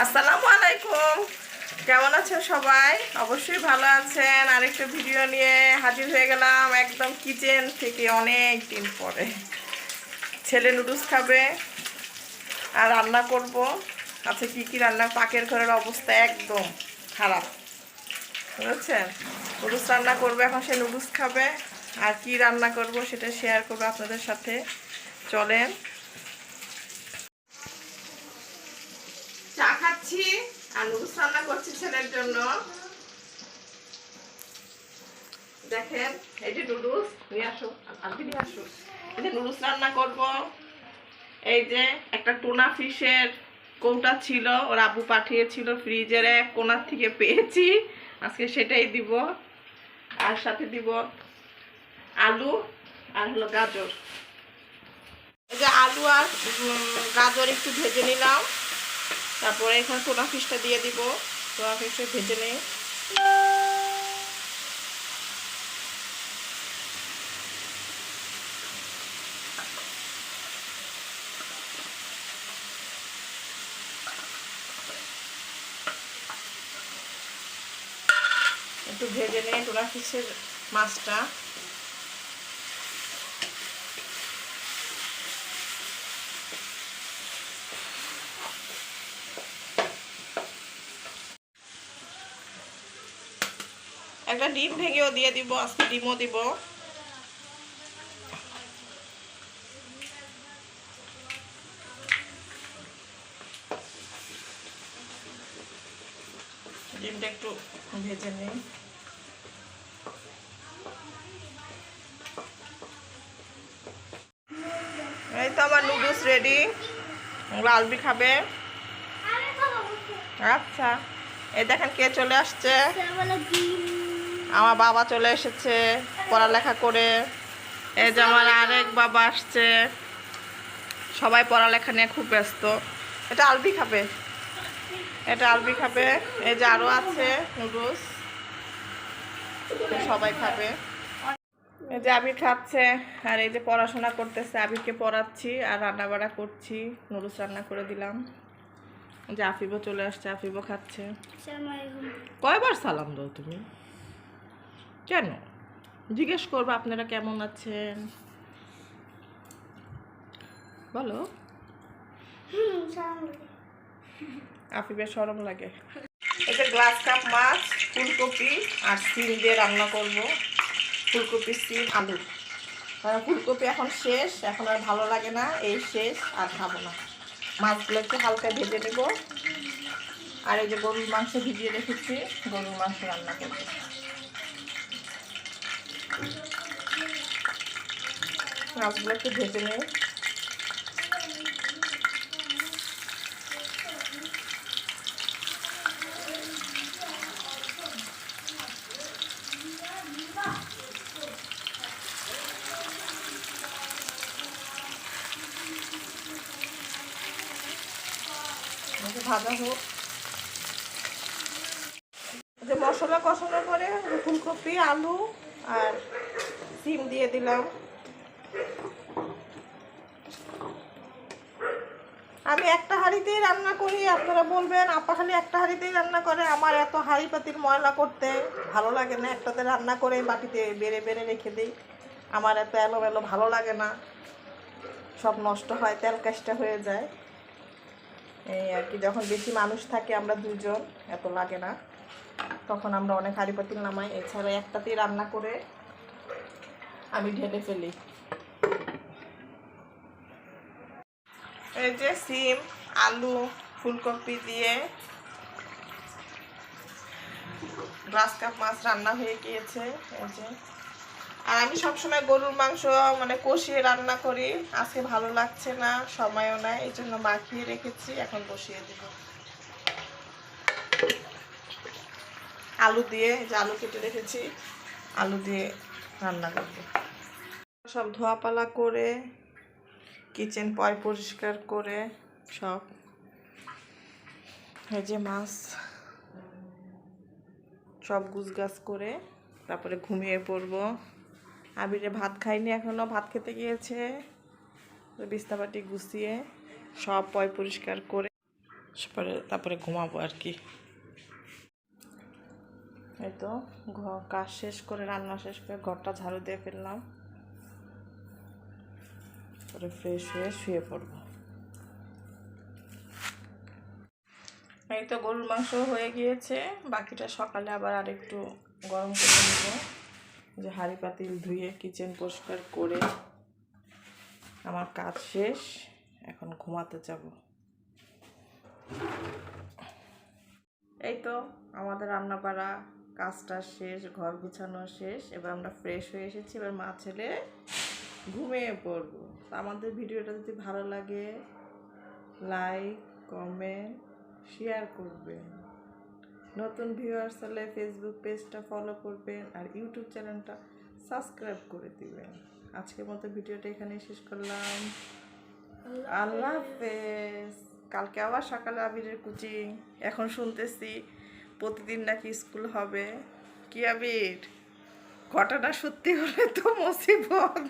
আসসালামু আলাইকুম। কেমন আছেন সবাই? অবশ্যই ভালো আছেন। আরেকটা ভিডিও নিয়ে হাজির হয়ে গেলাম একদম কিচেন থেকে অনেক দিন পরে। ছেলে নুডলস খাবে আর রান্না করব। আচ্ছা কি কি রান্না? পাকের ঘরের অবস্থা একদম খারাপ, বুঝেছেন? নুডলস রান্না করবো, এখন সে নুডলস খাবে। আর কি রান্না করব সেটা শেয়ার করবো আপনাদের সাথে। চলেন। চা খাচ্ছি আর নুডলস রান্না করছি ছেলের জন্য। দেখেন এই যে নুডলস নিয়ে আসো, আজকে নিয়ে আসো। এই যে নুডলস রান্না করব। এই যে একটা টুনা ফিশের কৌটা ছিল, ওর আব্বু পাঠিয়েছিল, ফ্রিজের এক কোণার থেকে পেয়েছি, আজকে সেটাই দিব। আর সাথে দিব আলু আর হলো গাজর। এই যে আলু আর গাজর একটু ভেজে নিলাম, তারপরে এখানে টুনা ফিশটা দিয়ে দিব। টুনা ফিশটা ভেজে নেই। একটু ভেজে নিয়ে টুনা ফিশের মাছটা। একটা ডিম ভেঙেও দিয়ে দিব, আজকে ডিমও দিব। ডিমটা একটু ভেজে নিই। এই তো আমার নুডলস রেডি। আলবি খাবে। আচ্ছা, এই দেখেন কে চলে আসছে। আমার বাবা চলে এসেছে পড়ালেখা করে। এই যে আমার আরেক বাবা আসছে। সবাই পড়ালেখা নিয়ে খুব ব্যস্ত। এটা আলবি খাবে, এটা আলবি খাবে। এই যে আরও আছে নুডলস, সবাই খাবে। এই যে আবির খাচ্ছে আর এই যে পড়াশোনা করতেছে। আবিরকে পড়াচ্ছি আর রান্না বাড়া করছি। নুডলস রান্না করে দিলাম। যে আফিবও চলে আসছে, আফিবও খাচ্ছে। কয়বার সালাম দাও তুমি? কেন জিজ্ঞেস করবো আপনারা কেমন আছেন বলো। আফিবের শরম লাগে। এটা গ্লাস কাপ মাছ, ফুলকপি আর সিম দিয়ে রান্না করব। ফুলকপি, সিম, আলু। কারণ ফুলকপি এখন শেষ, এখন আর ভালো লাগে না, এই শেষ, আর খাবো না। মাছগুলো একটু হালকা ভেজে নেব। আর এই যে গরুর মাংস ভিজিয়ে রেখেছি, গরুর মাংস রান্না করবো। মাছগুলো একটু ভেজে নেই। ভাজা হোক। যে মশলা কষানোর পরে ফুলকপি, আলু আর সিম দিয়ে দিলাম। আমি একটা হাঁড়িতেই রান্না করি। আপনারা বলবেন আপা খালি একটা হাঁড়িতেই রান্না করে। আমার এত হাঁড়ি পাতির ময়লা করতে ভালো লাগে না। একটাতে রান্না করে বাটিতে বেড়ে বেড়ে রেখে দিই। আমার এত এলোমেলো ভালো লাগে না, সব নষ্ট হয়, তেল কাজটা হয়ে যায়। এই আর কি, যখন বেশি মানুষ থাকে, আমরা দুজন, এত লাগে না, তখন আমরা অনেক হাঁড়ি পাতিল নামাই। এছাড়া একটাতেই রান্না করে আমি ঢেলে ফেলি। এই যে সিম, আলু, ফুলকপি দিয়ে গ্লাস কাপ মাছ রান্না হয়ে গিয়েছে। এই যে, আর আমি সবসময় গরুর মাংস মানে কষিয়ে রান্না করি। আজকে ভালো লাগছে না, সময়ও নাই, এই জন্য মাখিয়ে রেখেছি, এখন বসিয়ে দিব। আলু দিয়ে, যে আলু কেটে রেখেছি, আলু দিয়ে রান্না করব। সব ধোয়াপালা করে, কিচেন পরিষ্কার করে সব। এই যে মাছ সব গুছগাছ করে তারপরে ঘুমিয়ে পড়ব। আবিরে ভাত খাইনি এখনো, ভাত খেতে গিয়েছে। বিছনাপাটি গুছিয়ে সব পরিষ্কার করে তারপরে ঘুমাবো আর কি। এই তো কাজ শেষ করে, রান্না শেষ করে ঘরটা ঝাড়ু দিয়ে ফেললাম, পরে ফ্রেশ হয়ে শুয়ে পড়বো। এই তো গরুর মাংস হয়ে গিয়েছে, বাকিটা সকালে আবার আরেকটু গরম করে নেব। যে হাঁড়ি পাতিল ধুয়ে কিচেন পরিষ্কার করে আমার কাজ শেষ, এখন ঘুমাতে যাব। এই তো আমাদের রান্না বাড়া কাজটা শেষ, ঘর গুছানো শেষ, এবার আমরা ফ্রেশ হয়ে এসেছি, এবার মা ছেলে ঘুমিয়ে পড়বো। আমাদের ভিডিওটা যদি ভালো লাগে লাইক কমেন্ট শেয়ার করবেন, নতুন ভিউয়ার্স হলে ফেসবুক পেজটা ফলো করবেন আর ইউটিউব চ্যানেলটা সাবস্ক্রাইব করে দিবেন। আজকের মতো ভিডিওটা এখানেই শেষ করলাম। আল্লাহ হাফেজ। কালকে আবার সকালে আবিরের কোচিং, এখন শুনতেছি প্রতিদিন নাকি স্কুল হবে। কি আবির, ঘটনা সত্যি হলে তো মুসিবত।